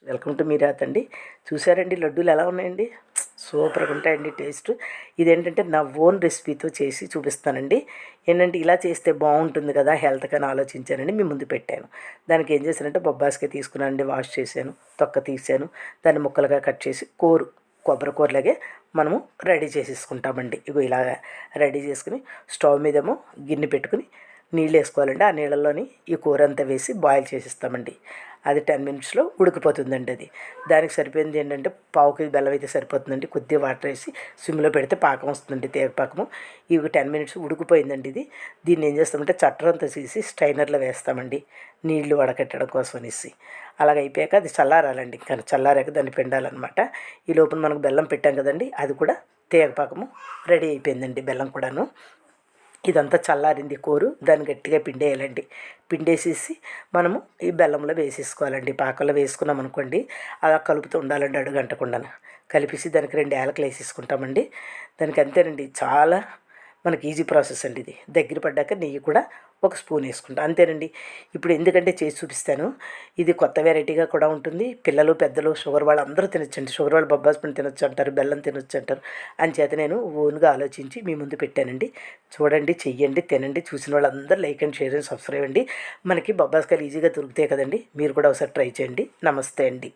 Welcome to మీరాత్ అండి. చూసారండి లడ్డూలు ఎలా ఉన్నాయండి? సూపర్గా ఉంటాయండి టేస్ట్. ఇదేంటంటే నా ఓన్ రెసిపీతో చేసి చూపిస్తానండి. ఏంటంటే ఇలా చేస్తే బాగుంటుంది కదా హెల్త్కి అని ఆలోచించానండి, మీ ముందు పెట్టాను. దానికి ఏం చేశానంటే బొబ్బాస్కాయ తీసుకున్నానండి, వాష్ చేశాను, తొక్క తీసాను, దాన్ని ముక్కలుగా కట్ చేసి కొబ్బరి కూరలాగే మనము రెడీ చేసేసుకుంటామండి. ఇగో ఇలాగా రెడీ చేసుకుని స్టవ్ మీదేమో గిన్నె పెట్టుకుని నీళ్ళు వేసుకోవాలండి. ఆ నీళ్ళల్లోని ఈ కూర అంతా వేసి బాయిల్ చేసిస్తామండి. అది 10 మినిట్స్లో ఉడికిపోతుందండి. అది దానికి సరిపోయింది ఏంటంటే పావు కేజీ బెల్లం అయితే సరిపోతుందండి. కొద్దిగా వాటర్ వేసి సిమ్లో పెడితే పాకం వస్తుందండి, తేగ పాకము. ఇవి 10 మినిట్స్ ఉడికిపోయిందండి. దీన్ని ఏం చేస్తామంటే చట్టరంతా తీసి స్ట్రైనర్లో వేస్తామండి, నీళ్లు వడకట్టడం కోసం అనేసి. అలాగ అయిపోయాక అది చల్లారాలండి. ఇంకా చల్లారాక దాన్ని పిండాలన్నమాట. ఈ లోపల మనకు బెల్లం పెట్టాం కదండి, అది కూడా తేగ పాకము రెడీ అయిపోయిందండి, బెల్లం కూడాను. ఇదంతా చల్లారింది కూరు, దాన్ని గట్టిగా పిండేయాలండి. పిండేసేసి మనము ఈ బెల్లంలో వేసేసుకోవాలండి. పాకంలో వేసుకున్నాం అనుకోండి, అలా కలుపుతూ ఉండాలండి అడుగంటకుండా. కలిపేసి దానికి 2 యాలకులు వేసేసుకుంటామండి. దానికి అంతేనండి, చాలా మనకి ఈజీ ప్రాసెస్ అండి. ఇది దగ్గర పడ్డాక నెయ్యి కూడా 1 స్పూన్ వేసుకుంటాం, అంతేనండి. ఇప్పుడు ఎందుకంటే చేసి చూపిస్తాను, ఇది కొత్త వెరైటీగా కూడా ఉంటుంది. పిల్లలు పెద్దలు షుగర్ వాళ్ళు అందరూ తినొచ్చండి. షుగర్ వాళ్ళు బొబ్బాస్ పండు తినొచ్చు అంటారు, బెల్లం తినొచ్చు అంటారు. అంచేత నేను ఓన్గా ఆలోచించి మీ ముందు పెట్టానండి. చూడండి, చెయ్యండి, తినండి. చూసిన వాళ్ళందరూ like and share and subscribe అండి. మనకి బొబ్బాస్కాయలు ఈజీగా దొరుకుతాయి కదండి, మీరు కూడా ఒకసారి ట్రై చేయండి. నమస్తే అండి.